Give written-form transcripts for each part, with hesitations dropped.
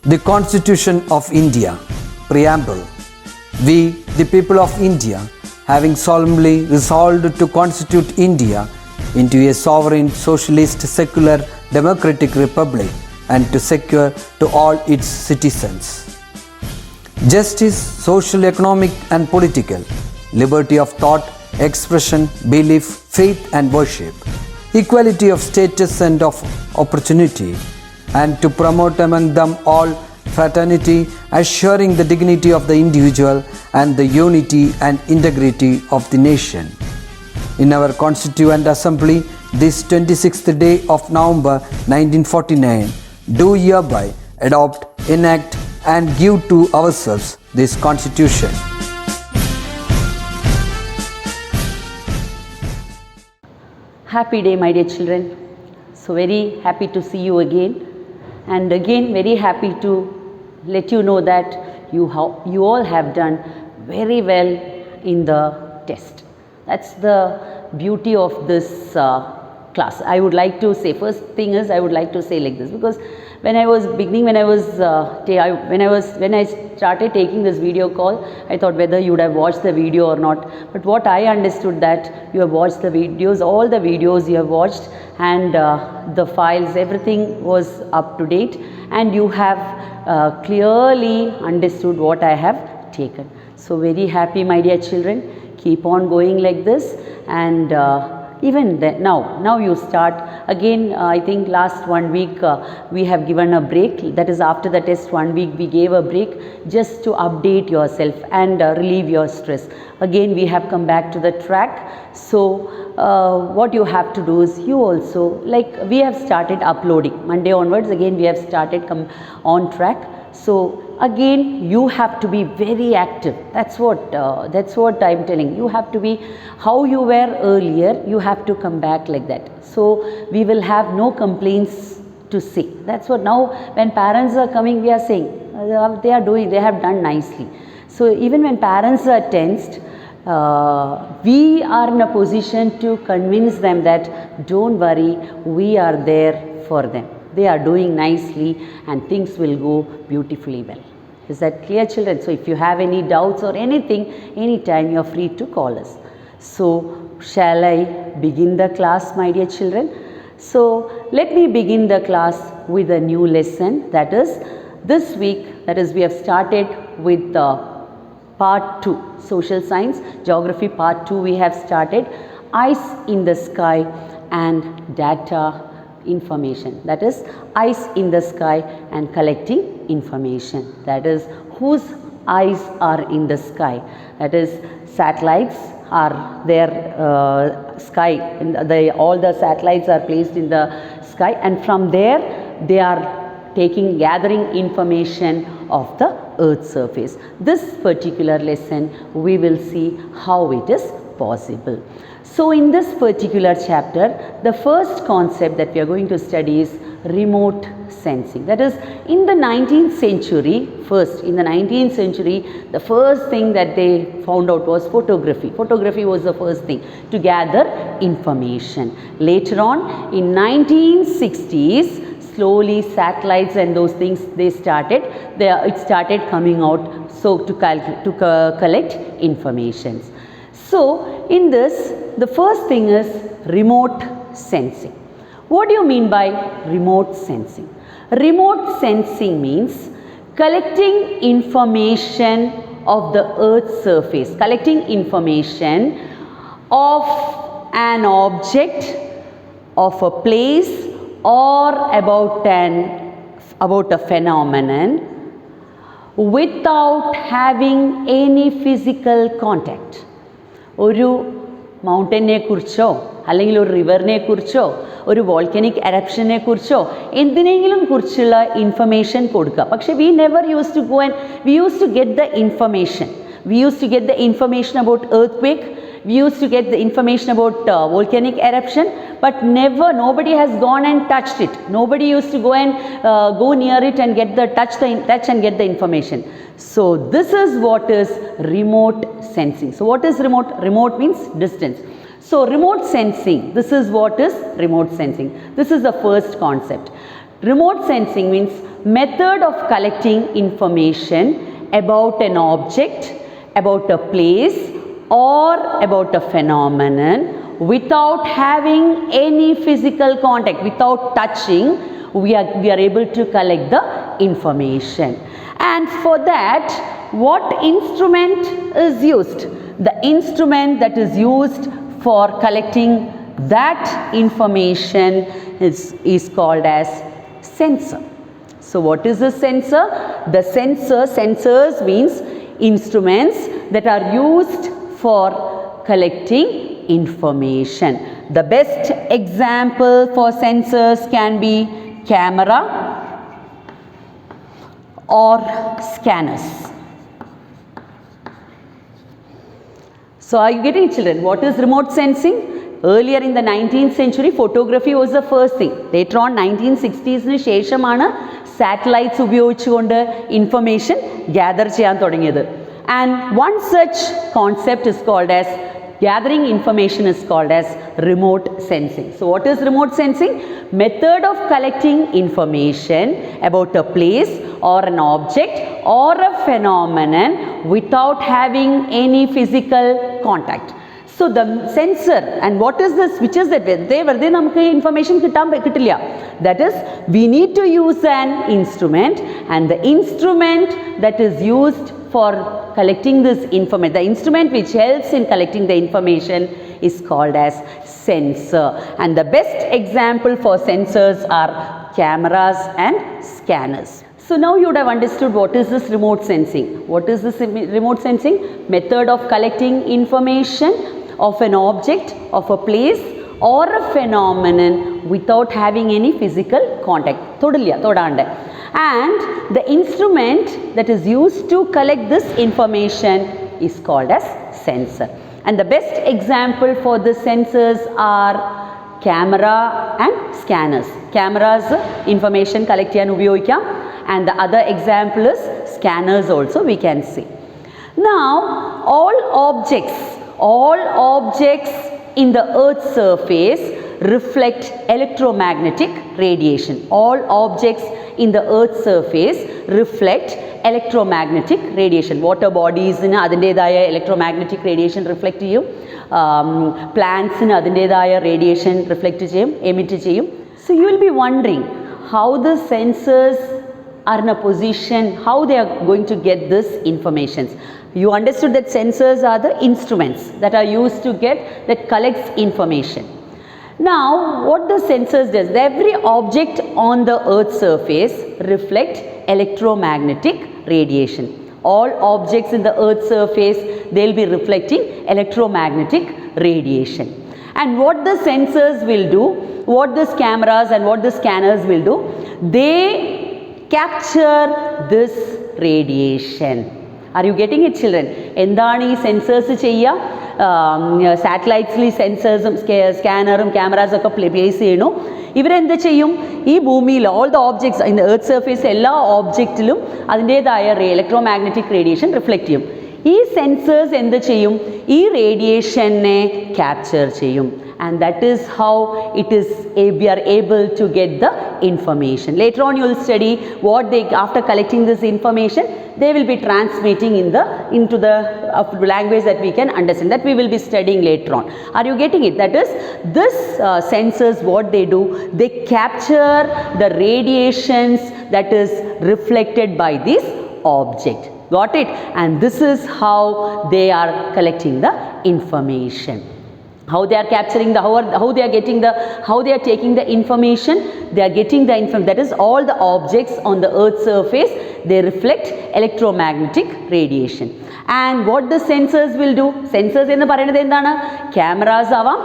The Constitution of India, Preamble. We, the people of India, having solemnly resolved to constitute India into a sovereign, socialist, secular, democratic republic and to secure to all its citizens justice, social, economic and political, liberty of thought, expression, belief, faith and worship, equality of status and of opportunity, and to promote among them all fraternity, assuring the dignity of the individual and the unity and integrity of the nation. In our Constituent Assembly, this 26th day of November 1949, do hereby adopt, enact and give to ourselves this Constitution. Happy day, my dear children. So very happy to see you again, and again very happy to let you know that you all have done very well in the test. That's the beauty of this class. I would like to say, first thing is I would like to say like this, because when I started taking this video call, I thought whether you would have watched the video or not. But what I understood that you have watched the videos, all the videos you have watched, and the files, everything was up to date, and you have clearly understood what I have taken. So very happy, my dear children. Keep on going like this, and even then, now you start again. I think last 1 week we have given a break, that is after the test 1 week we gave a break just to update yourself and relieve your stress. Again we have come back to the track. So what you have to do is, you also, like we have started uploading Monday onwards, again we have started come on track. So again you have to be very active. That's what I'm telling. You have to be how you were earlier. You have to come back like that. So we will have no complaints to say. That's what now when parents are coming, we are saying they have done nicely. So even when parents are tensed, we are in a position to convince them that don't worry, we are there for them. They are doing nicely and things will go beautifully well. Is that clear, children? So if you have any doubts or anything, anytime you are free to call us. So shall I begin the class, my dear children? So let me begin the class with a new lesson. That is, this week, that is, we have started with part 2, social science, geography part 2 we have started, ice in the sky and data information. That is, eyes in the sky and collecting information. That is, whose eyes are in the sky? That is, satellites are there, sky, all the satellites are placed in the sky, and from there they are gathering information of the earth's surface. This particular lesson we will see how it is possible. So in this particular chapter, the first concept that we are going to study is remote sensing. That is, in the 19th century, the first thing that they found out was photography. Photography was the first thing to gather information. Later on, in 1960s, slowly satellites and those things it started coming out, so to collect information. So in this, the first thing is remote sensing. What do you mean by remote sensing? Remote sensing means collecting information of the earth's surface, collecting information of an object, of a place, or about a phenomenon without having any physical contact. ഒരു മൗണ്ടനെ കുറിച്ചോ അല്ലെങ്കിൽ ഒരു റിവറിനെ കുറിച്ചോ ഒരു വോൾക്കനിക് എറപ്ഷനെ കുറിച്ചോ എന്തിനെങ്കിലും കുറിച്ചുള്ള information കൊടുക്കുക. പക്ഷേ we never used to go and we used to get the information. We used to get the information about earthquake. We used to get the information about volcanic eruption, but nobody has gone and touched it. Nobody used to go and go near it and get the touch and get the information. So this is what is remote sensing. So what is remote? Remote means distance. So remote sensing, this is what is remote sensing. This is the first concept. Remote sensing means method of collecting information about an object, about a place or about a phenomenon without having any physical contact, without touching, we are able to collect the information. And for that, what instrument is used? The instrument that is used for collecting that information is called as sensor. So what is a sensor? The sensors means instruments that are used for collecting information. The best example for sensors can be camera or scanners. So are you getting it, children? What is remote sensing? Earlier in the 19th century, photography was the first thing. Later on 1960s ശേഷമാണ് satellites ഉപയോഗിച്ചുകൊണ്ട് information gather ചെയ്യാൻ തുടങ്ങിയത്. And one such concept is called as gathering information is called as remote sensing. So what is remote sensing? Method of collecting information about a place or an object or a phenomenon without having any physical contact. So the sensor, and what is the switches that വെറുതെ നമുക്ക് information കിട്ടില്ല. That is, we need to use an instrument, and the instrument that is used for collecting this information, the instrument which helps in collecting the information is called as sensor. And the best example for sensors are cameras and scanners. So now you would have understood what is this remote sensing. What is this remote sensing? Method of collecting information of an object, of a place or a phenomenon without having any physical contact. തൊടande. And the instrument that is used to collect this information is called as sensor. And the best example for the sensors are camera and scanners. Cameras information collect ചെയ്യാൻ ഉപയോഗിക്കാം, and the other example is scanners also we can see. Now all objects in the earth's surface reflect electromagnetic radiation. All objects in the earth's surface reflect electromagnetic radiation. Water bodies in adindedaya electromagnetic radiation reflect ചെയ്യും, plants in adindedaya radiation reflect ചെയ്യും, emit ചെയ്യും. So you will be wondering how the sensors are in a position, how they are going to get this information. You understood that sensors are the instruments that are used to that collects information. Now what the sensors does, every object on the earth's surface reflect electromagnetic radiation. All objects in the earth's surface, they will be reflecting electromagnetic radiation. And what the sensors will do, what these cameras and what the scanners will do, they capture this radiation. Are you getting it, children? എന്താണ് ഈ sensors ചെയ്യുക? സാറ്റലൈറ്റ്സിൽ ഈ സെൻസേഴ്സും സ്കാനറും ക്യാമറാസും ഒക്കെ place ചെയ്യണു. ഇവരെന്ത് ചെയ്യും? ഈ ഭൂമിയിൽ all the objects in earth surface എല്ലാ ഓബ്ജക്റ്റിലും അതിൻ്റേതായ ഇലക്ട്രോമാഗ്നറ്റിക് റേഡിയേഷൻ റിഫ്ലക്റ്റ് ചെയ്യും. ഈ സെൻസേഴ്സ് എന്ത് ചെയ്യും? ഈ റേഡിയേഷനെ ക്യാപ്ചർ ചെയ്യും. And that is how we are able to get the information. Later on you will study what after collecting this information, they will be transmitting into the language that we can understand. That we will be studying later on. Are you getting it? That is, this sensors, what they do, they capture the radiations that is reflected by this object. Got it? And this is how they are collecting the information. How they are capturing how they are taking the information. They are getting the information, that is all the objects on the earth's surface, they reflect electromagnetic radiation. And what the sensors will do? Sensors എന്ന് പറയുന്നത് എന്താണ്? Cameras ആവാം,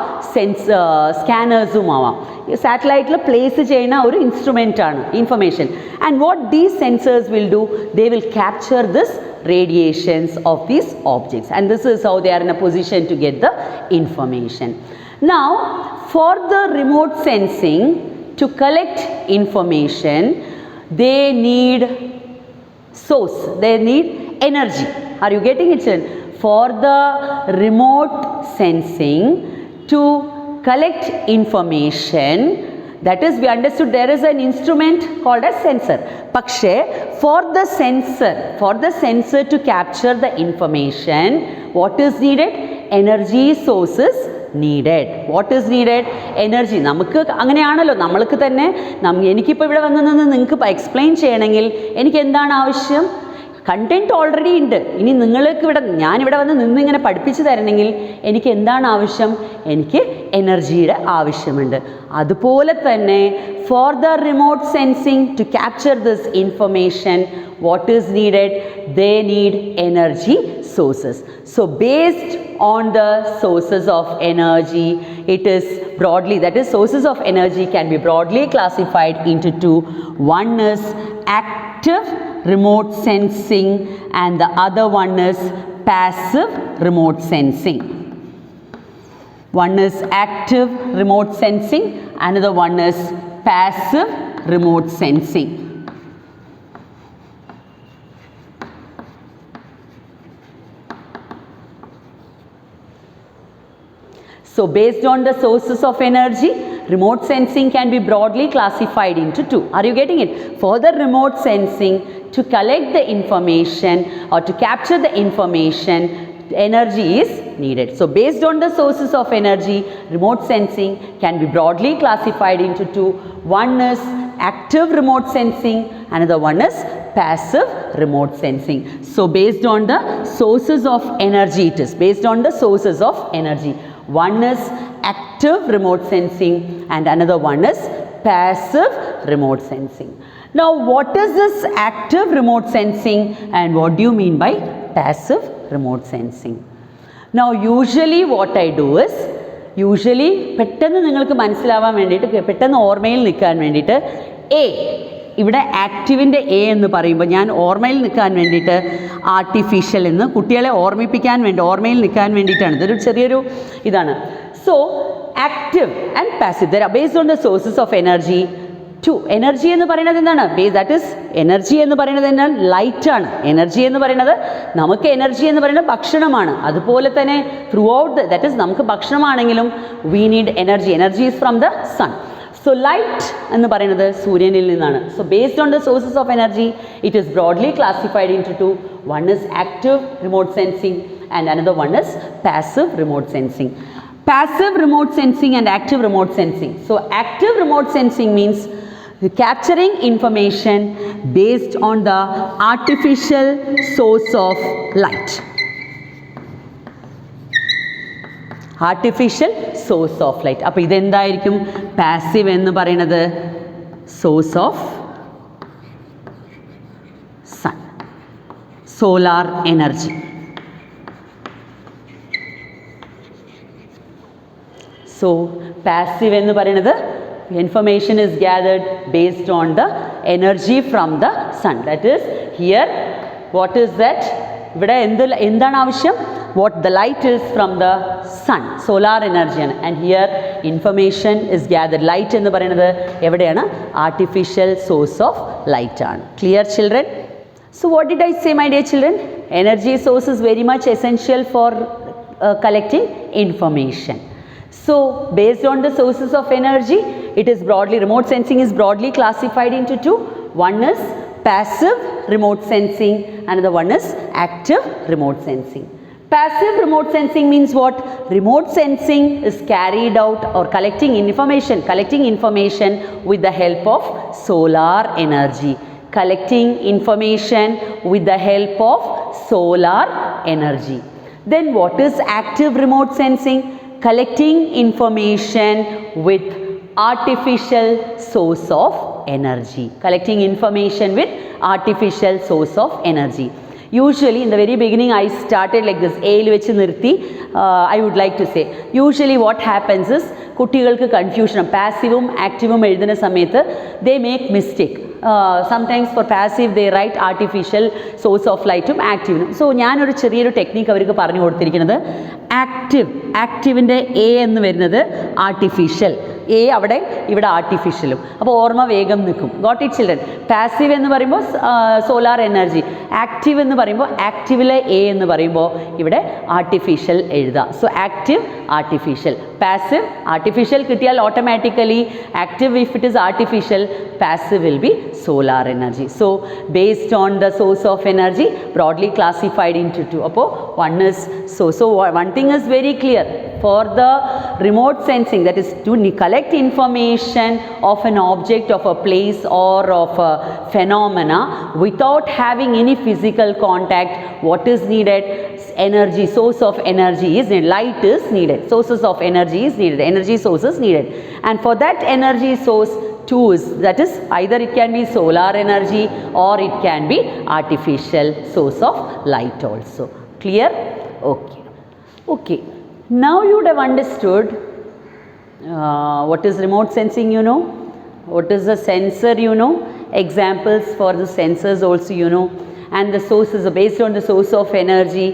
സ്കാനേഴ്സും ആവാം. സാറ്റലൈറ്റിൽ place ചെയ്യുന്ന ഒരു instrument ആണ് information. And what these sensors will do, they will capture this radiations of these objects, and this is how they are in a position to get the information. Now for the remote sensing to collect information, they need source, they need energy. Are you getting it, children? For the remote sensing to collect information, That is, we understood there is an instrument called as sensor. പക്ഷേ for the sensor to capture the information, what is needed? Energy sources needed. What is needed? Energy. നമുക്ക് അങ്ങനെയാണല്ലോ, നമ്മൾക്ക് തന്നെ എനിക്കിപ്പോൾ ഇവിടെ വന്ന് നിന്ന് നിങ്ങൾക്ക് എക്സ്പ്ലെയിൻ ചെയ്യണമെങ്കിൽ എനിക്ക് എന്താണ് ആവശ്യം? കണ്ടൻറ്റ് ഓൾറെഡി ഉണ്ട്. ഇനി നിങ്ങൾക്ക് ഞാനിവിടെ വന്ന് നിന്നിങ്ങനെ പഠിപ്പിച്ച് തരണമെങ്കിൽ എനിക്ക് എന്താണ് ആവശ്യം? എനിക്ക് എനർജിയുടെ ആവശ്യമുണ്ട്. അതുപോലെ തന്നെ for the remote sensing to capture this information, what is needed? They need energy sources. So based on the sources of energy, it is broadly, that is, sources of energy can be broadly classified into two. One is active remote sensing and the other one is passive remote sensing. One is active remote sensing, another one is passive remote sensing. So based on the sources of energy, remote sensing can be broadly classified into two. Are you getting it? For the remote sensing, to collect the information or to capture the information, energy is needed. So based on the sources of energy, remote sensing can be broadly classified into two. One is active remote sensing, another one is passive remote sensing. So based on the sources of energy, it is based on the sources of energy. One is active remote sensing and another one is passive remote sensing. Now what is this active remote sensing and what do you mean by passive remote sensing? Now usually what I do is, പെട്ടെന്ന് നിങ്ങൾക്ക് മനസ്സിലാവാൻ വേണ്ടിയിട്ട്, പെട്ടെന്ന് ഓർമ്മയിൽ നിൽക്കാൻ വേണ്ടിയിട്ട്, ഇവിടെ ആക്റ്റീവിൻ്റെ A എന്ന് പറയുമ്പോൾ ഞാൻ ഓർമ്മയിൽ നിൽക്കാൻ വേണ്ടിയിട്ട് ആർട്ടിഫിഷ്യൽ എന്ന് കുട്ടികളെ ഓർമ്മിപ്പിക്കാൻ വേണ്ടി, ഓർമ്മയിൽ നിൽക്കാൻ വേണ്ടിയിട്ടാണ്. ഇതൊരു ചെറിയൊരു ഇതാണ്. So active and passive based on the sources of energy. To energy എന്ന് പറയുന്നത് എന്താണ്? ദാറ്റ് ഈസ് എനർജി എന്ന് പറയുന്നത് എന്താണ്? ലൈറ്റാണ്. എനർജി എന്ന് പറയുന്നത്, നമുക്ക് എനർജി എന്ന് പറയുന്നത് ഭക്ഷണമാണ്. അതുപോലെ തന്നെ ത്രൂ ഔട്ട് ദാറ്റ് ഈസ്, നമുക്ക് ഭക്ഷണമാണെങ്കിലും we need energy. Energy is from the sun. So light എന്ന് പറയുന്നത് സൂര്യനിൽ നിന്നാണ്. So based on the sources of energy, it is broadly classified into two. One is active remote sensing and another one is passive remote sensing. Passive remote sensing and active remote sensing. So active remote sensing means capturing information based on the artificial source of light. Artificial source of light. അപ്പോൾ ഇതെന്തായിരിക്കും? Passive എന്ന് പറയുന്നത് source of sun, solar energy. സോ passive എന്ന് പറയുന്നത് information is gathered based on the energy from the sun. That is, here what is that? ഇവിടെ എന്താണ് ആവശ്യം? What the light is from the sun, solar energy, and here information is gathered. Light എന്ന് പറയുന്നത് എവിടെയാണ്? artificial source of light ആണ്. Clear children? So what did I say, my dear children? Energy source is very much essential for collecting information. So based on the sources of energy, it is broadly, remote sensing is broadly classified into two. One is passive remote sensing, another one is active remote sensing. Passive remote sensing means what? Remote sensing is carried out or collecting information with the help of solar energy. Collecting information with the help of solar energy. Then what is active remote sensing? Collecting information with artificial source of energy. Collecting information with artificial source of energy. Usually in the very beginning I started like this, A il vechi nirthi. I would like to say, usually what happens is കുട്ടികൾക്ക് കൺഫ്യൂഷനും പാസീവും ആക്റ്റീവും എഴുതുന്ന സമയത്ത് they make mistake. Sometimes for passive they write artificial source of light ഉം ആക്റ്റീവിനും. So ഞാനൊരു ചെറിയൊരു technique അവർക്ക് പറഞ്ഞു കൊടുത്തിരിക്കുന്നത്, ആക്റ്റീവിൻ്റെ A എന്ന് വരുന്നത് ആർട്ടിഫിഷ്യൽ, എ അവിടെ ഇവിടെ ആർട്ടിഫിഷ്യലും. അപ്പോൾ ഓർമ്മ വേഗം നിൽക്കും. Got it children? പാസീവ് എന്ന് പറയുമ്പോൾ സോലാർ എനർജി, ആക്റ്റീവ് എന്ന് പറയുമ്പോൾ ആക്റ്റീവിലെ എ എന്ന് പറയുമ്പോൾ ഇവിടെ ആർട്ടിഫിഷ്യൽ എഴുതാം. So active artificial. passive, artificial കിട്ടിയാൽ automatically, active if it is artificial, passive will be solar energy. So based on the source of energy, broadly classified into two. Appo one is so one thing is very clear, for the remote sensing, that is to collect information of an object, of a place or of a phenomena without having any physical contact, what is needed? Energy, source of energy is needed, light is needed, sources of energy is needed, energy sources needed, and for that energy source tools, that is either it can be solar energy or it can be artificial source of light also. Clear? Okay. Okay. Now you would have understood what is remote sensing, you know, what is a sensor, you know, examples for the sensors also, you know, and the sources are based on the source of energy,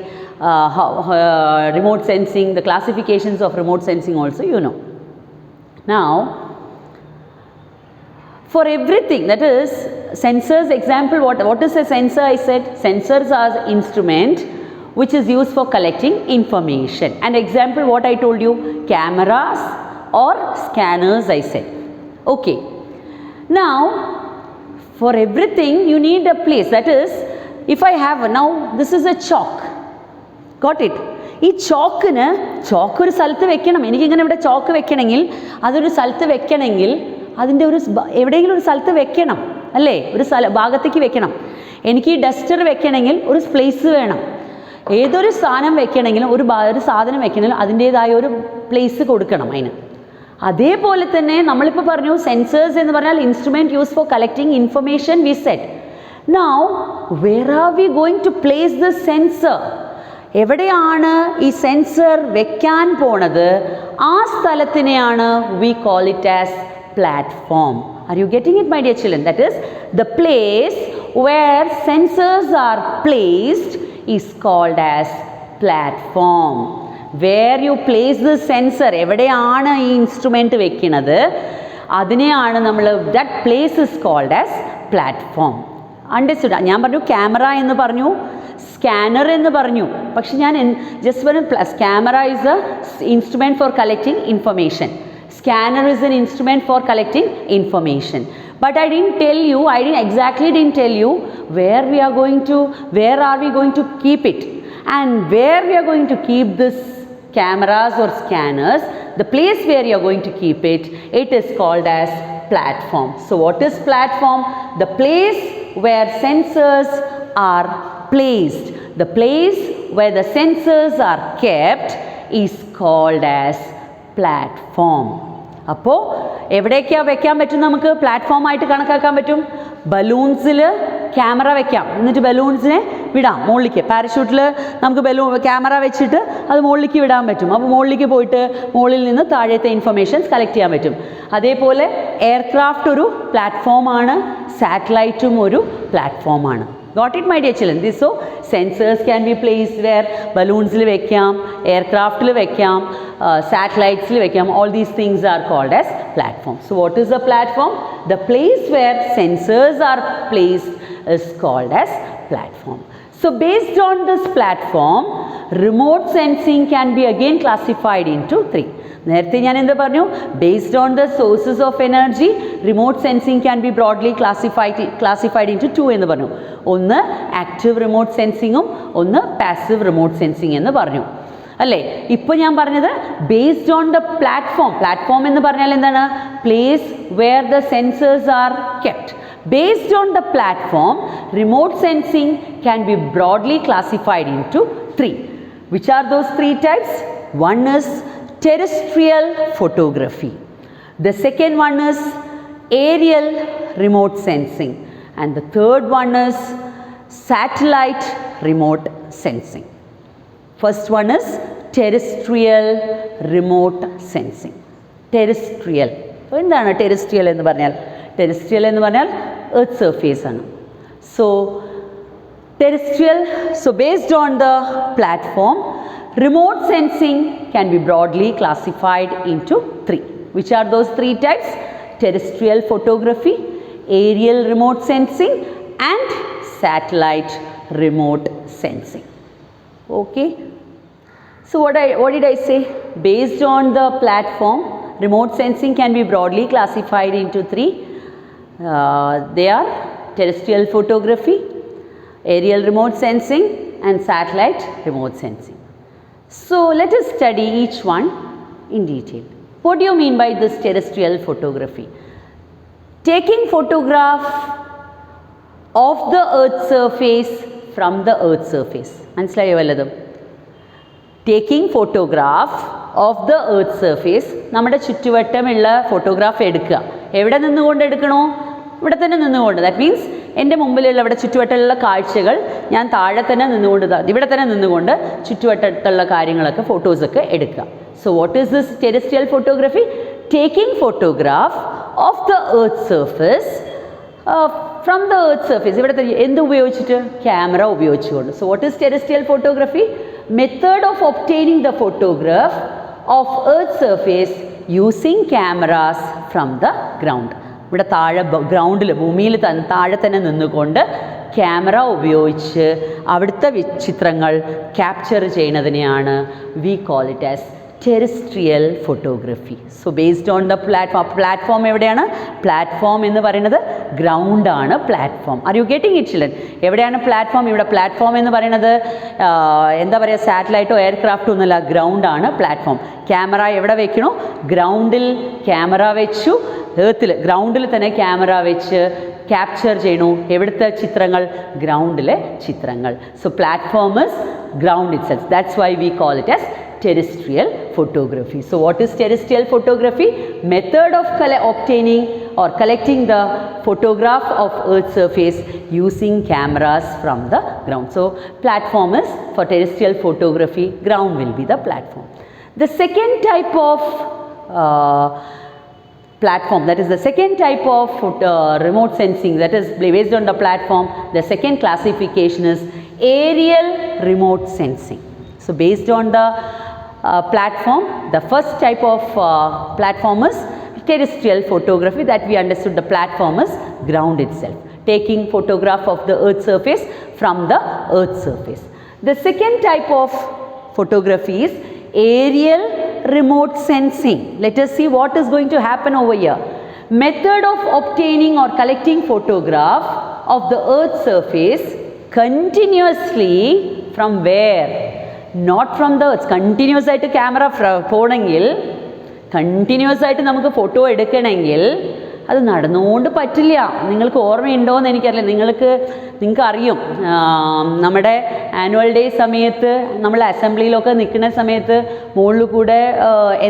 remote sensing, the classifications of remote sensing also, you know. Now for everything, that is sensors example, what is a sensor? I said sensors are instrument which is used for collecting information, and example what I told you, cameras or scanners I said. Okay, now for everything you need a place, that is if I have, now this is a chalk, got it? ഈ ചോക്കിന് ഒരു സ്ഥലത്ത് വെക്കണം, എനിക്കിങ്ങനെ ഇവിടെ chalk വെക്കണമെങ്കിൽ അതൊരു സ്ഥലത്ത് വെക്കണമെങ്കിൽ അതിൻ്റെ ഒരു എവിടെയെങ്കിലും ഒരു സ്ഥലത്ത് വെക്കണം അല്ലേ, ഒരു ഭാഗത്തേക്ക് വെക്കണം. എനിക്ക് ഈ ഡസ്റ്റർ വെക്കണമെങ്കിൽ ഒരു പ്ലേസ് വേണം, ഏതൊരു സാധനം വെക്കണമെങ്കിലും ഒരു സാധനം വെക്കണമെങ്കിലും അതിൻ്റേതായ ഒരു പ്ലേസ് കൊടുക്കണം അതിന്. അതേപോലെ തന്നെ നമ്മളിപ്പോൾ പറഞ്ഞു സെൻസേഴ്സ് എന്ന് പറഞ്ഞാൽ instrument use for collecting information we set. Now where are we going to place the sensor? എവിടെയാണ് ഈ സെൻസർ വെക്കാൻ പോണത്? ആ സ്ഥലത്തിനെയാണ് we call it as platform. Are you getting it, my dear children? That is the place where sensors are placed is called as platform. Where you place the sensor, എവിടെയാണ് ഈ instrument വെക്കുന്നത് അതിനെയാണ് നമ്മൾ, that place is called as platform. Understood? ഞാൻ പറഞ്ഞു camera എന്ന് പറഞ്ഞു, scanner എന്ന് പറഞ്ഞു, പക്ഷെ ഞാൻ ജസ്റ്റ് പറഞ്ഞു camera is A instrument four collecting information. Scanner is an instrument for collecting information. But I didn't tell you, didn't tell you where we are going to, where are we going to keep it, and where we are going to keep this cameras or scanners, the place where you are going to keep it, it is called as platform. So what is platform? The place where sensors are placed. The place where the sensors are kept is called as platform. അപ്പോൾ എവിടേക്കാണ് വെക്കാൻ പറ്റും? നമുക്ക് പ്ലാറ്റ്ഫോമായിട്ട് കണക്കാക്കാൻ പറ്റും. ബലൂൺസിൽ camera വെക്കാം, എന്നിട്ട് ബലൂൺസിനെ വിടാം മുകളിലേക്ക്. പാരഷൂട്ടിൽ നമുക്ക് ക്യാമറ വെച്ചിട്ട് അത് മുകളിലേക്ക് വിടാൻ പറ്റും. അപ്പോൾ മുകളിലേക്ക് പോയിട്ട് മുകളിൽ നിന്ന് താഴത്തെ ഇൻഫർമേഷൻസ് കളക്ട് ചെയ്യാൻ പറ്റും. അതേപോലെ എയർക്രാഫ്റ്റ് ഒരു പ്ലാറ്റ്ഫോമാണ്, സാറ്റലൈറ്റും ഒരു പ്ലാറ്റ്ഫോമാണ്. Got it, my dear children? This, so sensors can be placed where balloons il vekkam, aircraft il vekkam, satellites il vekkam. All these things are called as platform. So what is a platform? The place where sensors are placed is called as platform. So based on this platform, remote sensing can be again classified into three. നേരത്തെ ഞാൻ എന്താ പറഞ്ഞു? Based on the sources of energy remote sensing can be broadly classified into two എന്ന് പറഞ്ഞു. ഒന്ന് active remote സെൻസിങ്ങും ഒന്ന് passive remote sensing എന്ന് പറഞ്ഞു അല്ലേ. ഇപ്പോൾ ഞാൻ പറഞ്ഞത് ബേസ്ഡ് ഓൺ ദ പ്ലാറ്റ്ഫോം എന്ന് പറഞ്ഞാൽ എന്താണ്? Place where the sensors R kept. Based on the platform, remote sensing can be broadly classified into three. Which are those three types? One is terrestrial photography. The second one is aerial remote sensing. And the third one is satellite remote sensing. First one is terrestrial remote sensing. Terrestrial. So, എന്താണ് terrestrial എന്ന് പറഞ്ഞാൽ? Terrestrial എന്ന് പറഞ്ഞാൽ earth surface ആണ്. So terrestrial, so based on the platform, remote sensing can be broadly classified into three. Which are those three types? Terrestrial photography, aerial remote sensing and satellite remote sensing. Okay. So what did I say? Based on the platform, remote sensing can be broadly classified into three. They are terrestrial photography, aerial remote sensing, and satellite remote sensing. So let us study each one in detail. What do you mean by this terrestrial photography? Taking photograph of the earth's surface from the earth's surface. മനസ്സിലായോ വല്ലതും? Taking photograph of the earth surface, നമ്മുടെ ചുറ്റുവട്ടമുള്ള photograph എടുക്കുക. എവിടെ നിന്നുകൊണ്ട് എടുക്കണോ? ഇവിടെ തന്നെ നിന്നുകൊണ്ട്. ദാറ്റ് മീൻസ് എൻ്റെ മുമ്പിലുള്ള ഇവിടെ ചുറ്റുവട്ടമുള്ള കാഴ്ചകൾ ഞാൻ താഴെ തന്നെ നിന്നുകൊണ്ട് ഇവിടെ തന്നെ നിന്നുകൊണ്ട് ചുറ്റുവട്ടത്തുള്ള കാര്യങ്ങളൊക്കെ ഫോട്ടോസൊക്കെ എടുക്കുക. So what is this terrestrial photography? Taking photograph of the earth surface from the earth surface. ഇവിടെ എന്ത് ഉപയോഗിച്ചിട്ട്? ക്യാമറ ഉപയോഗിച്ചുകൊണ്ട്. So what is terrestrial photography? Method of obtaining the photograph of earth's surface using cameras from the ground. ഇവിടെ താഴെ ഗ്രൗണ്ടിൽ ഭൂമിയിൽ താഴെ തന്നെ നിന്നുകൊണ്ട് ക്യാമറ ഉപയോഗിച്ച് അവിടുത്തെ ചിത്രങ്ങൾ ക്യാപ്ചർ ചെയ്യുന്നതിനെയാണ് we call it as terrestrial photography. So based on the platform എവിടെയാണ്? പ്ലാറ്റ്ഫോം എന്ന് പറയുന്നത് ഗ്രൗണ്ടാണ് platform. Are you getting it children? എവിടെയാണ് പ്ലാറ്റ്ഫോം? ഇവിടെ പ്ലാറ്റ്ഫോം എന്ന് പറയുന്നത് എന്താ പറയുക, സാറ്റലൈറ്റോ എയർക്രാഫ്റ്റോ ഒന്നുമല്ല, ഗ്രൗണ്ടാണ് പ്ലാറ്റ്ഫോം. ക്യാമറ എവിടെ വെക്കണോ? ഗ്രൗണ്ടിൽ ക്യാമറ വെച്ചു, എർത്തിൽ ഗ്രൗണ്ടിൽ തന്നെ ക്യാമറ വെച്ച് ക്യാപ്ചർ ചെയ്യണു. എവിടുത്തെ ചിത്രങ്ങൾ? ഗ്രൗണ്ടിലെ ചിത്രങ്ങൾ. So platform is ground it self. That's why V call it as terrestrial photography. So what is terrestrial photography? Method of obtaining or collecting the photograph of earth's surface using cameras from the ground. So platform is for terrestrial photography, ground will be the platform. The second type of platform, that is the second type of remote sensing, that is based on the platform. The second classification is aerial remote sensing. So based on the platform, the first type of platform is terrestrial photography, that we understood the platform is ground itself, taking photograph of the earth surface from the earth surface. The second type of photography is aerial remote sensing. Let us see what is going to happen over here. Method of obtaining or collecting photograph of the earth surface continuously from where? Not from the earth. Continuous ആയിട്ട് camera പോകണമെങ്കിൽ, continuous ആയിട്ട് നമുക്ക് photo എടുക്കണമെങ്കിൽ അത് നടന്നുകൊണ്ട് പറ്റില്ല. നിങ്ങൾക്ക് ഓർമ്മയുണ്ടോ എന്ന് എനിക്കറിയില്ല. നിങ്ങൾക്ക് അറിയും, നമ്മുടെ ആനുവൽ ഡേ സമയത്ത് നമ്മൾ അസംബ്ലിയിലൊക്കെ നിൽക്കുന്ന സമയത്ത് മുകളിൽ കൂടെ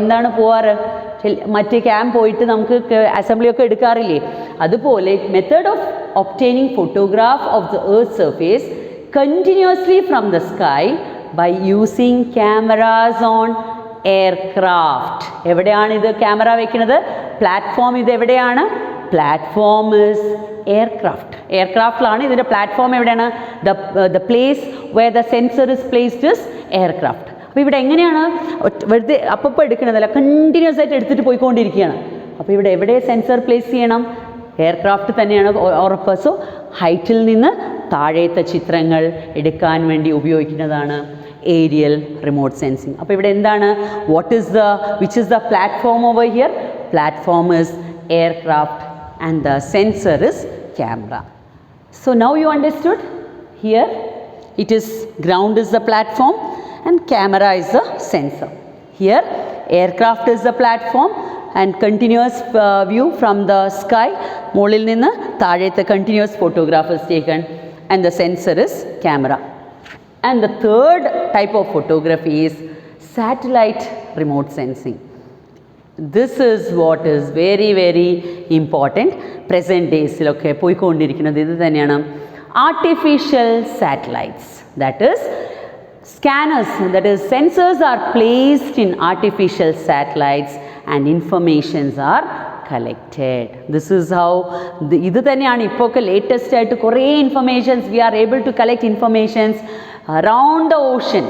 എന്താണ് പോവാറ്? മറ്റേ ക്യാം പോയിട്ട് നമുക്ക് അസംബ്ലിയൊക്കെ എടുക്കാറില്ലേ? അതുപോലെ method of obtaining photograph of the earth surface continuously from the sky by using cameras on aircraft. എവിടെയാണ് ഇത് ക്യാമറ വെക്കുന്നത്? പ്ലാറ്റ്ഫോം ഇത് എവിടെയാണ്? Platform is aircraft. എയർക്രാഫ്റ്റിലാണ് ഇതിൻ്റെ പ്ലാറ്റ്ഫോം. എവിടെയാണ്? The place where the sensor is placed is aircraft. അപ്പോൾ ഇവിടെ എങ്ങനെയാണ് വെറുതെ അപ്പം എടുക്കണതല്ല, കണ്ടിന്യൂസ് ആയിട്ട് എടുത്തിട്ട് പോയിക്കൊണ്ടിരിക്കുകയാണ്. അപ്പോൾ ഇവിടെ എവിടെ സെൻസർ പ്ലേസ് ചെയ്യണം? എയർക്രാഫ്റ്റ് തന്നെയാണ് ഉറപ്പ്. സോ ഹൈറ്റിൽ നിന്ന് താഴത്തെ ചിത്രങ്ങൾ എടുക്കാൻ വേണ്ടി ഉപയോഗിക്കുന്നതാണ് ഏരിയൽ റിമോട്ട് സെൻസിങ്. അപ്പോൾ ഇവിടെ എന്താണ്? Which is the platform over here? Platform is aircraft and the sensor is camera. So now you understood. Here it is ground is the platform and camera is the sensor. Here aircraft is the platform and continuous view from the sky, മുകളിൽ നിന്ന് താഴത്തെ continuous photograph is taken, and the sensor is camera. And the third type of photography is satellite remote sensing. This is what is very very important. Present days-ലൊക്കെ പോയിക്കൊണ്ടിരിക്കുന്നത് ഇത് തന്നെയാണ്. Artificial satellites, that is scanners, that is sensors are placed in artificial satellites and informations are collected. This is how ഇത് തന്നെയാണ് ഇപ്പോൾ latest ആയിട്ട് കുറേ informations we are able to collect informations around the ocean,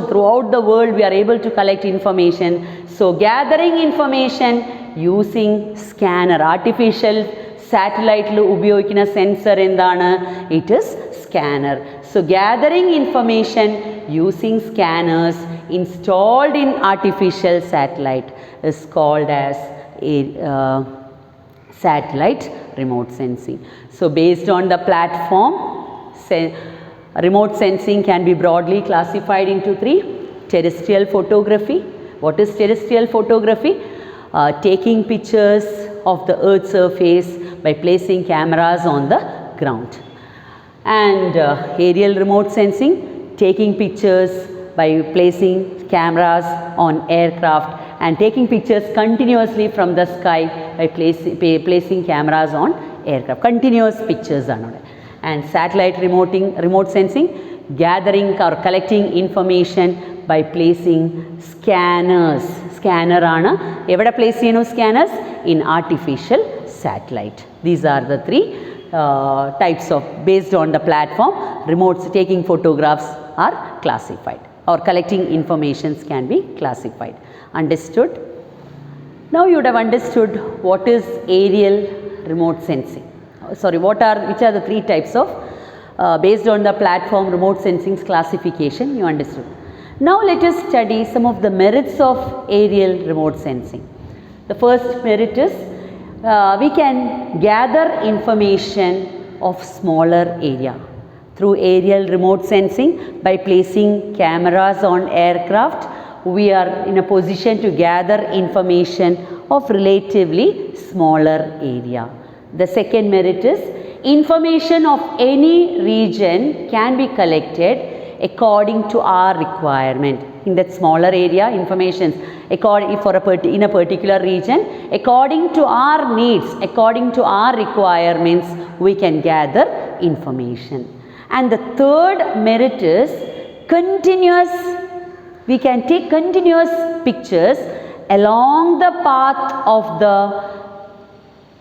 throughout the world we are able to collect information. So gathering information using scanner, artificial satellite ഉപയോഗിക്കുന്ന sensor എന്താണ്? It is scanner. So gathering information using scanners installed in artificial satellite is called as a satellite remote sensing. So based on the platform, remote sensing can be broadly classified into three. Terrestrial photography. What is terrestrial photography? Taking pictures of the earth's surface by placing cameras on the ground. And aerial remote sensing, taking pictures by placing cameras on aircraft and taking pictures continuously from the sky by placing cameras on aircraft. Continuous pictures are not. And satellite remote sensing, gathering or collecting information by placing scanners. Scanner ആണ് എവിടെ place ചെയ്യുന്നു scanners? In artificial satellite. These are the three types of, based on the platform, remotes taking photographs are classified or collecting informations can be classified. Understood? Now you would have understood what is aerial remote sensing. Which are the three types of based on the platform remote sensing's classification. You understood. Now let us study some of the merits of aerial remote sensing. The first merit is we can gather information of smaller area through aerial remote sensing. By placing cameras on aircraft, we are in a position to gather information of relatively smaller area. The second merit is information of any region can be collected according to our requirement. In that smaller area, information in a particular region, according to our needs, according to our requirements, we can gather information. And the third merit is continuous. We can take continuous pictures along the path of the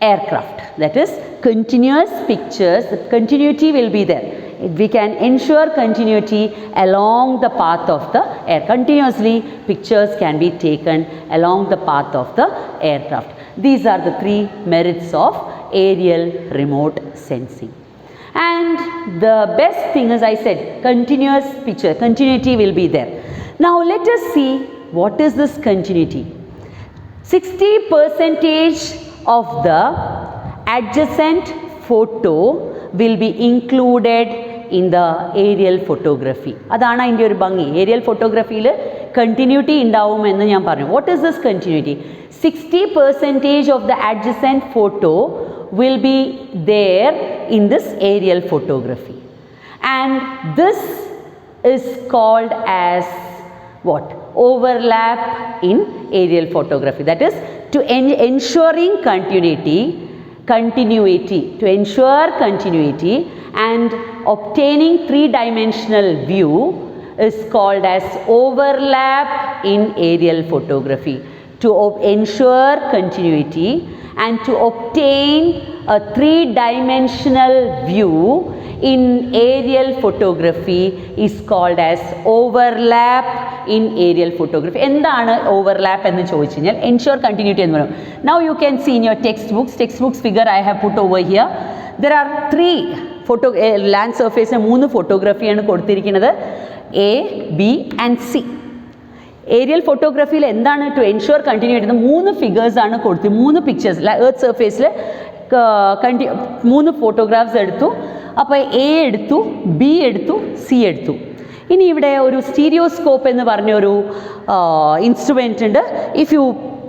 aircraft. That is, continuous pictures, the continuity will be there. We can ensure continuity along the path of the air. Continuously pictures can be taken along the path of the aircraft. These are the three merits of aerial remote sensing. And the best thing, as I said, continuous picture, continuity will be there. Now let us see what is this continuity. 60% of the adjacent photo will be included in the aerial photography. അതാണ് അതിൻ്റെ ഒരു ഭംഗി. Aerial ഫോട്ടോഗ്രാഫിയിൽ continuity ഉണ്ടാവുമെന്ന് ഞാൻ പറഞ്ഞു. What is this continuity? 60% of the adjacent photo will be there in this aerial photography. And this is called as what? Overlap in aerial photography. That is, to ensuring continuity, to ensure continuity and obtaining three-dimensional view is called as overlap in aerial photography. To ensure continuity and to obtain a three-dimensional view in aerial photography is called as overlap in aerial photography. എന്താണ് overlap എന്ന് ചോദിച്ചു കഴിഞ്ഞാൽ ensure continuity എന്ന് പറയും. Now you can see in your textbooks figure I have put over here. There are three land surface മൂന്ന് ഫോട്ടോഗ്രാഫിയാണ് കൊടുത്തിരിക്കുന്നത്, A, B and C. Aerial ഫോട്ടോഗ്രാഫിയിൽ എന്താണ് ടു എൻഷുർ കണ്ടിന്യൂറ്റി മൂന്ന് ഫിഗേഴ്സ് ആണ് കൊടുത്തത്, മൂന്ന് പിക്ചേഴ്സ് എർത്ത് സർഫേസിൽ മൂന്ന് ഫോട്ടോഗ്രാഫ്സ് എടുത്തു. അപ്പോൾ എ എടുത്തു, ബി എടുത്തു, സി എടുത്തു. ഇനി ഇവിടെ ഒരു സ്റ്റീരിയോസ്കോപ്പ് എന്ന് പറഞ്ഞൊരു ഇൻസ്ട്രുമെൻ്റ് ഉണ്ട്. If you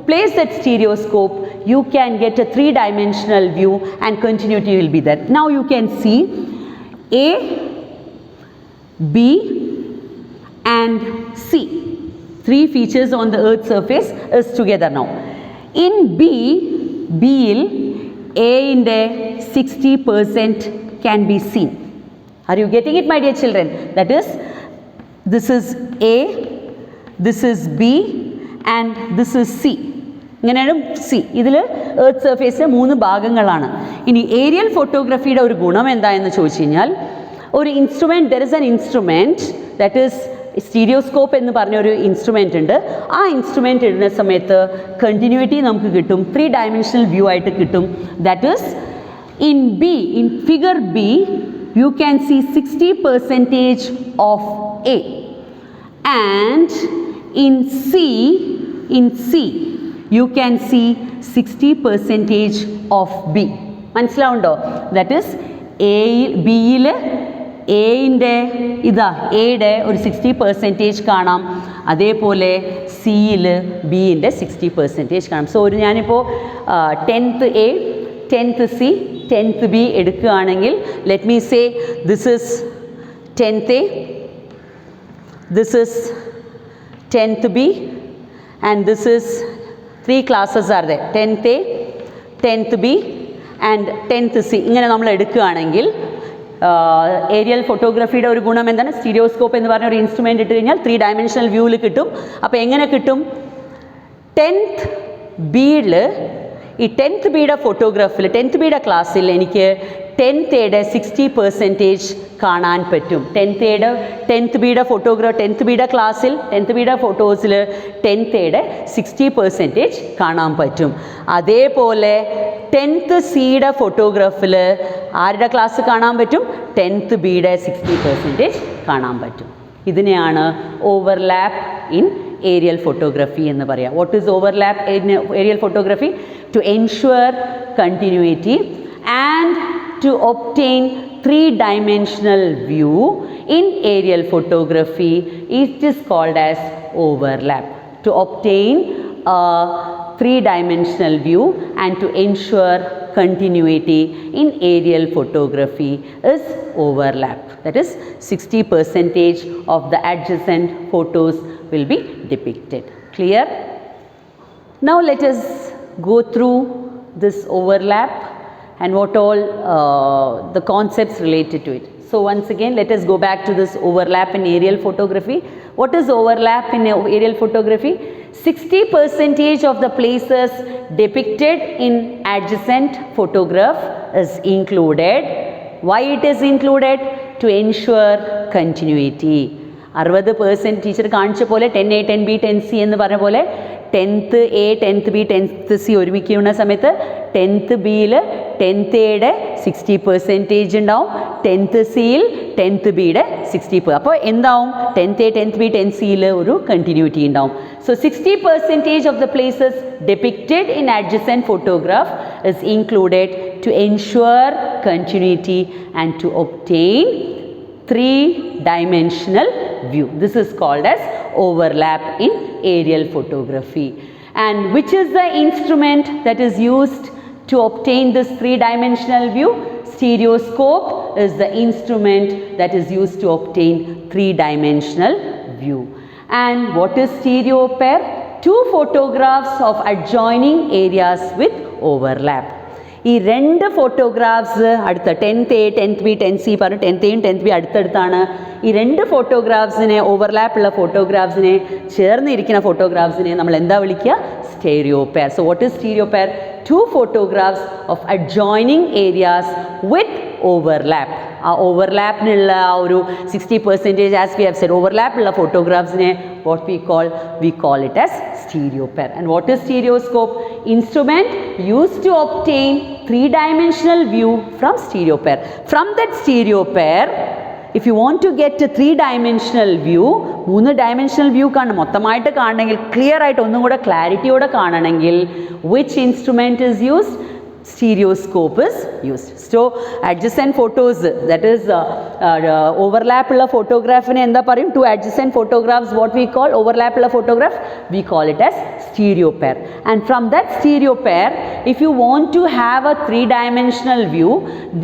place that stereoscope, you can get a three-dimensional view and continuity will be there. Now you can see A, B and C. Three features on the earth surface is together now. In B il A in the 60% can be seen. Are you getting it, my dear children? That is, this is A, this is B and this is C. ഇങ്ങനെയാണ് C. ഇതിൽ earth സർഫേസിലെ മൂന്ന് ഭാഗങ്ങളാണ്. ഇനി aerial ഫോട്ടോഗ്രാഫിയുടെ ഒരു ഗുണം എന്താണെന്ന് ചോദിച്ചു കഴിഞ്ഞാൽ, ഒരു instrument, there is an instrument that is stereoscope എന്ന് പറഞ്ഞൊരു ഇൻസ്ട്രുമെൻ്റ് ഉണ്ട്. ആ ഇൻസ്ട്രുമെൻ്റ് ഇടുന്ന സമയത്ത് കണ്ടിന്യൂറ്റി നമുക്ക് കിട്ടും, ത്രീ-ഡയമെൻഷണൽ വ്യൂ ആയിട്ട് കിട്ടും. That is in B, in figure B you can see 60% of A, and In C, you can see 60% of B. മനസ്സിലാവുണ്ടോ? ദാറ്റ് ഈസ് ബിയിൽ എയുടെ എയുടെ ഒരു 60% കാണാം, അതേപോലെ സിയിൽ ബിൻ്റെ 60% കാണാം. സോ ഞാനിപ്പോൾ 10th A, 10th C, 10th B എടുക്കുകയാണെങ്കിൽ let me say this is 10th A, this is 10th B, and this is 3 classes are there, 10th A, 10th B and 10th C. ഇങ്ങനെ നമ്മൾ എടുക്കുകയാണെങ്കിൽ aerial ഫോട്ടോഗ്രാഫിയുടെ ഒരു ഗുണം എന്താണ്? Stereoscope എന്ന് പറഞ്ഞ ഒരു ഇൻസ്ട്രുമെൻ്റ് ഇട്ട് കഴിഞ്ഞാൽ 3 ഡയമെൻഷണൽ വ്യൂവിൽ കിട്ടും. അപ്പോൾ എങ്ങനെ കിട്ടും? 10th Bയിൽ ഈ 10th Bയുടെ ഫോട്ടോഗ്രാഫിൽ 10th Bയുടെ ക്ലാസ്സിൽ എനിക്ക് 10th Aയുടെ 60% കാണാൻ പറ്റും. 10th Bയുടെ ഫോട്ടോഗ്രാഫ് 10th Bയുടെ ക്ലാസ്സിൽ 10th Bയുടെ ഫോട്ടോസിൽ 10th Aയുടെ 60% കാണാൻ പറ്റും. അതേപോലെ 10th Cയുടെ ഫോട്ടോഗ്രാഫിൽ ആരുടെ ക്ലാസ് കാണാൻ പറ്റും? 10th Bയുടെ 60% കാണാൻ പറ്റും. ഇതിനെയാണ് ഓവർലാപ്പ് ഇൻ ഏരിയൽ ഫോട്ടോഗ്രാഫി എന്ന് പറയാം. What is overlap in aerial photography? To ensure continuity and to obtain 3-dimensional view in aerial photography, it is called as overlap. To obtain a 3-dimensional view and to ensure continuity in aerial photography is overlap. That is 60% of the adjacent photos will be depicted. Clear? Now let us go through this overlap and what all the concepts related to it. So once again, let us go back to this overlap in aerial photography. What is overlap in aerial photography? 60% of the places depicted in adjacent photograph is included. Why it is included? To ensure continuity. 60% teacher കാണിച്ച പോലെ 10A, 10B, 10C എന്ന് പറഞ്ഞ പോലെ 10th A, 10th B, 10th C ഒരുമിക്കുന്ന സമയത്ത് 10th Bയിൽ 10th Aയുടെ 60% ഉണ്ടാവും, 10th Cയിൽ 10th Bയുടെ 60%. അപ്പോൾ എന്താവും? 10th A, 10th B, 10th Cയിൽ ഒരു കണ്ടിന്യൂറ്റി ഉണ്ടാവും. So 60% of the places depicted in adjacent photograph is included to ensure continuity and to obtain 3-dimensional view. This is called as overlap in aerial photography. And which is the instrument that is used to obtain this 3-dimensional view? Stereoscope is the instrument that is used to obtain 3-dimensional view. And what is stereo pair? 2 photographs of adjoining areas with overlap. ഈ 2 photographs അടുത്ത 10th A, 10th B, 10th C പറഞ്ഞ് 10th Aയും 10th B അടുത്തടുത്താണ്. ഈ 2 ഫോട്ടോഗ്രാഫ്സിനെ ഓവർലാപ്പുള്ള ഫോട്ടോഗ്രാഫ്സിനെ ചേർന്നിരിക്കുന്ന ഫോട്ടോഗ്രാഫ്സിനെ നമ്മൾ എന്താ വിളിക്കുക? Stereo pair. So what is stereo pair? 2 photographs of adjoining areas with overlap. ആ ഓവർലാപ്പിനുള്ള ആ ഒരു 60% ആസ് വി ഹാവ് സെഡ് ഓവർലാപ്പുള്ള ഫോട്ടോഗ്രാഫ്സിനെ what we call it as stereo pair. And what is stereoscope? Instrument used to obtain 3-dimensional view from stereo pair. From that stereo pair, if you want to get a 3-dimensional view, 3-dimensional view കാണണം, മൊത്തമായിട്ട് കാണണമെങ്കിൽ clear ആയിട്ട് ഒന്നും കൂടെ ക്ലാരിറ്റിയോടെ കാണണമെങ്കിൽ which instrument is used? Stereoscope is used. So adjacent photos, that is overlap ഉള്ള ഫോട്ടോഗ്രാഫിനെ എന്താ പറയും? 2 adjacent photographs, what we call overlap ഉള്ള photograph, we call it as stereo pair. And from that stereo pair, if you want to have a 3-dimensional view,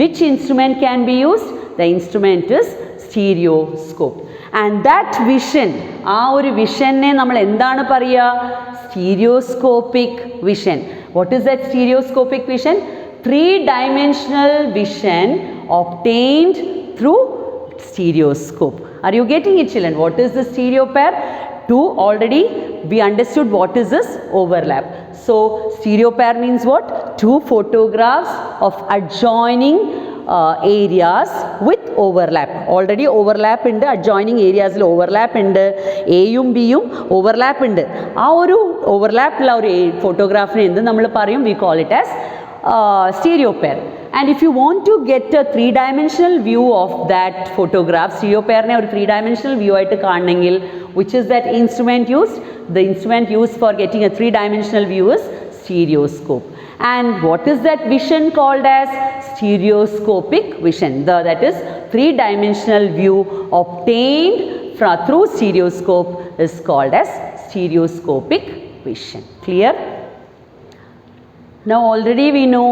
which instrument can be used? The instrument is stereoscope. And that vision, ആ ഒരു വിഷനെ നമ്മൾ എന്താണ് പറയുക? Stereoscopic vision. What is that stereoscopic vision? 3-dimensional vision obtained through stereoscope. Are you getting it, children? What is the stereo pair? 2 already we understood what is this overlap. So stereo pair means what? 2 photographs of adjoining areas with overlap. Already overlap ഉണ്ട്, adjoining areasൽ overlap ഉണ്ട്, എയും ബിയും overlap ഉണ്ട്. ആ ഒരു overlap ഉള്ള ഒരു ഫോട്ടോഗ്രാഫിനെ എന്ത് നമ്മൾ പറയും? We call it as stereo pair. And if you want to get a 3-dimensional view of that photograph, stereo pair ne ഒരു 3-dimensional view ആയിട്ട് കാണണമെങ്കിൽ Which is that instrument used? The instrument used for getting a three-dimensional view is stereoscope. And what is that vision called as? Stereoscopic vision. That is three-dimensional view obtained through stereoscope is called as stereoscopic vision. Clear? Now already we know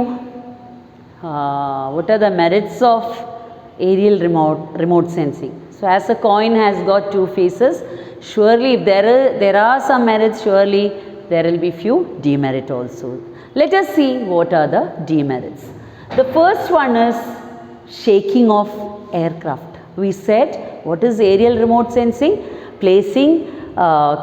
what are the merits of aerial remote sensing. So as a coin has got two faces, surely if there are some merits, surely there will be few demerit also. Let us see what are the demerits. The first one is shaking of aircraft. We said what is aerial remote sensing? Placing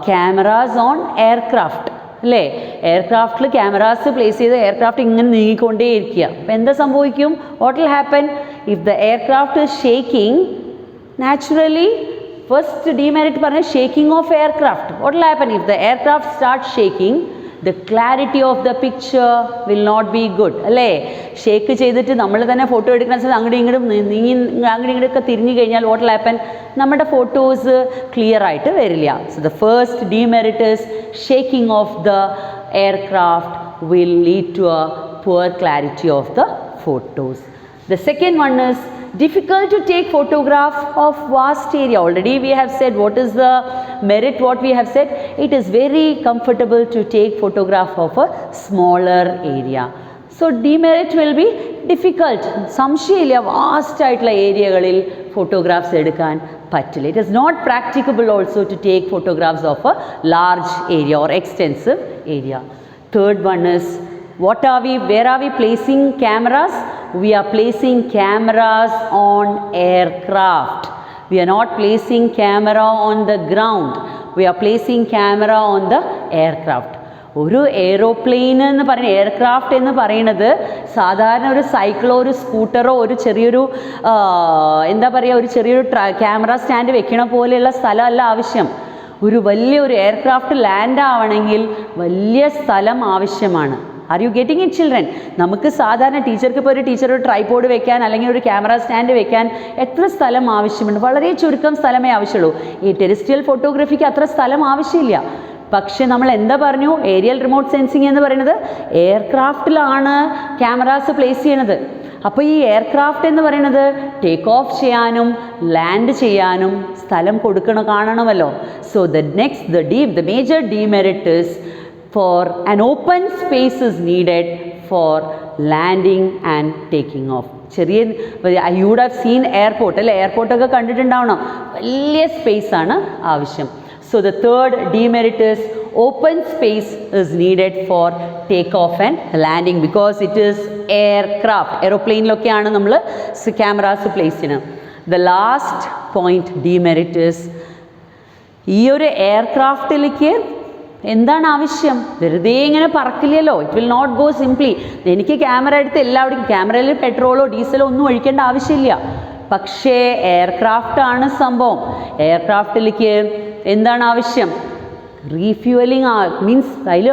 cameras on aircraft. അല്ലേ എയർക്രാഫ്റ്റിൽ cameras place ചെയ്ത് aircraft ഇങ്ങനെ നീങ്ങിക്കൊണ്ടേയിരിക്കുക. അപ്പോൾ എന്താ സംഭവിക്കും? What will happen if the aircraft is shaking? Naturally first demerit പറഞ്ഞ shaking of aircraft. What will happen if the aircraft start shaking? The clarity of the picture will not be good. അല്ലേ shake ചെയ്തിട്ട് നമ്മൾ തന്നെ photo എടുക്കുന്ന സമയത്ത് അങ്ങോട്ടും ഇങ്ങോട്ടും നീങ്ങി അങ്ങോട്ടും ഇങ്ങോട്ടൊക്കെ തിരിഞ്ഞു കഴിഞ്ഞാൽ വാട്ട് വിൽ ഹാപ്പൻ? നമ്മുടെ ഫോട്ടോസ് ക്ലിയർ ആയിട്ട് വരില്ല. So the first demerit is shaking of the aircraft will lead to a poor clarity of the photos. The second one is difficult to take photograph of vast area. Already we have said what is the merit, what we have said. It is very comfortable to take photograph of a smaller area. So demerit will be difficult. സംശയമില്ല vast ആയിട്ടുള്ള ഏരിയകളിൽ photographs എടുക്കാൻ പറ്റില്ല. It is not practicable also to take photographs of a large area or extensive area. Third one is where are we placing cameras? We are placing cameras on aircraft. We are not placing camera on the ground. We are placing camera on the aircraft. ഒരു aeroplane എന്ന് പറയുന്ന aircraft എന്ന് പറയുന്നത് സാധാരണ ഒരു സൈക്കിളോ ഒരു സ്കൂട്ടറോ ഒരു ചെറിയൊരു എന്താ പറയുക ഒരു ചെറിയൊരു ക്യാമറ സ്റ്റാൻഡ് വെക്കണ പോലെയുള്ള സ്ഥലമല്ല ആവശ്യം. ഒരു വലിയൊരു എയർക്രാഫ്റ്റ് ലാൻഡ് ആവണമെങ്കിൽ വലിയ സ്ഥലം ആവശ്യമാണ്. R you getting it children? നമുക്ക് സാധാരണ ടീച്ചർക്ക് ഇപ്പോൾ ഒരു ടീച്ചർ ഒരു ട്രൈപോഡ് വെക്കാൻ അല്ലെങ്കിൽ ഒരു ക്യാമറ സ്റ്റാൻഡ് വെക്കാൻ എത്ര സ്ഥലം ആവശ്യമുണ്ട്? വളരെ ചുരുക്കം സ്ഥലമേ ആവശ്യമുള്ളൂ. ഈ ടെറിസ്ട്രിയൽ ഫോട്ടോഗ്രാഫിക്ക് അത്ര സ്ഥലം ആവശ്യമില്ല. പക്ഷേ നമ്മൾ എന്താ പറഞ്ഞു? ഏരിയൽ റിമോട്ട് സെൻസിങ് എന്ന് പറയുന്നത് എയർക്രാഫ്റ്റിലാണ് ക്യാമറാസ് പ്ലേസ് ചെയ്യണത്. അപ്പോൾ ഈ എയർക്രാഫ്റ്റ് എന്ന് പറയുന്നത് ടേക്ക് ഓഫ് ചെയ്യാനും ലാൻഡ് ചെയ്യാനും സ്ഥലം കാണണമല്ലോ. So the major demerit is for an open space is needed for landing and taking off. ചെറിയ you would have seen airport അല്ലേ? എയർപോർട്ടൊക്കെ കണ്ടിട്ടുണ്ടാവണം. വലിയ സ്പേസ് ആണ് ആവശ്യം. So the third demerit is open space is needed for takeoff and landing because it is aircraft. എയ്റോപ്ലെയിനിലൊക്കെയാണ് നമ്മൾ cameras place ചെയ്യുന്നത്. The last point demerit is ഈ ഒരു എയർക്രാഫ്റ്റിലേക്ക് എന്താണ് ആവശ്യം? വെറുതെ ഇങ്ങനെ പറക്കില്ലല്ലോ. It will not go simply. എനിക്ക് ക്യാമറ എടുത്ത് എല്ലാവിടേക്കും ക്യാമറയിൽ പെട്രോളോ ഡീസലോ ഒന്നും ഒഴിക്കേണ്ട ആവശ്യമില്ല. പക്ഷേ എയർക്രാഫ്റ്റാണ് സംഭവം. എയർക്രാഫ്റ്റിലേക്ക് എന്താണ് ആവശ്യം? റീഫ്യൂവലിംഗ് മീൻസ് അതിൽ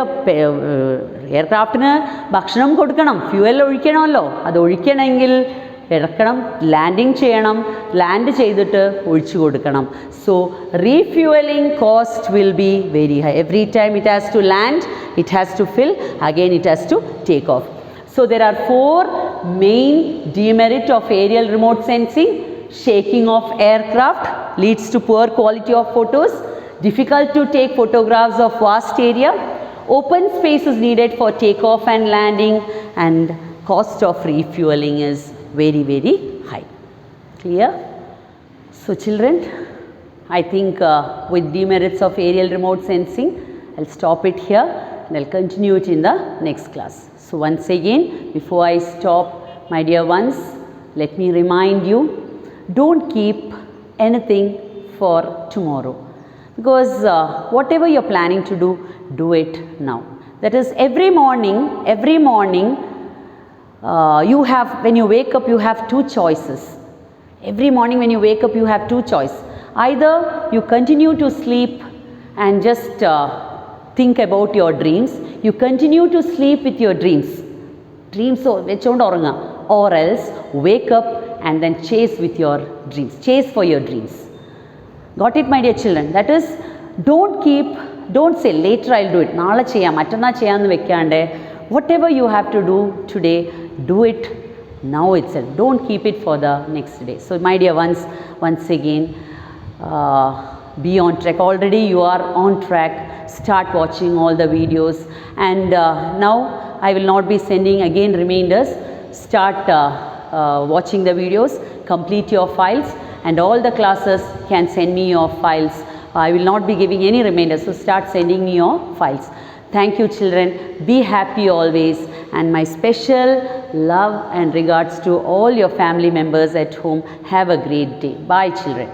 എയർക്രാഫ്റ്റിന് ഭക്ഷണം കൊടുക്കണം, ഫ്യൂവൽ ഒഴിക്കണമല്ലോ. അത് ഒഴിക്കണമെങ്കിൽ ഇറക്കണം, ലാൻഡിങ് ചെയ്യണം, ലാൻഡ് ചെയ്തിട്ട് ഒഴിച്ചു കൊടുക്കണം. So refuelling cost will be very high. Every time it has to land, it has to fill, again it has to take off. So there are four main demerit of aerial remote sensing. Shaking of aircraft leads to poor quality of photos, difficult to take photographs of vast area, open space is needed for takeoff and landing, and cost of refueling is very, very high. Clear? So children, I think with demerits of aerial remote sensing, I'll stop it here and I'll continue it in the next class. So once again, before I stop, my dear ones, let me remind you, don't keep anything for tomorrow, because whatever you're planning to do it now. That is every morning you have, when you wake up, you have two choices. Every morning when you wake up, you have two choices. Either you continue to sleep and just think about your dreams, you continue to sleep with your dreams, or else wake up and then chase with your dreams, chase for your dreams. Got it, my dear children? That is, don't say later I'll do it. നാളെ ചെയ്യാം, മറ്റന്നാൾ ചെയ്യാമെന്ന് വെക്കാണ്ട് whatever you have to do today, do it now itself. Don't keep it for the next day. So my dear ones, once again, be on track. Already you are on track. Start watching all the videos, and now I will not be sending again reminders. Start watching the videos, complete your files, and all the classes can send me your files. I will not be giving any reminders, so start sending me your files. Thank you, children. Be happy always, and my special love and regards to all your family members at home. Have a great day. Bye, children.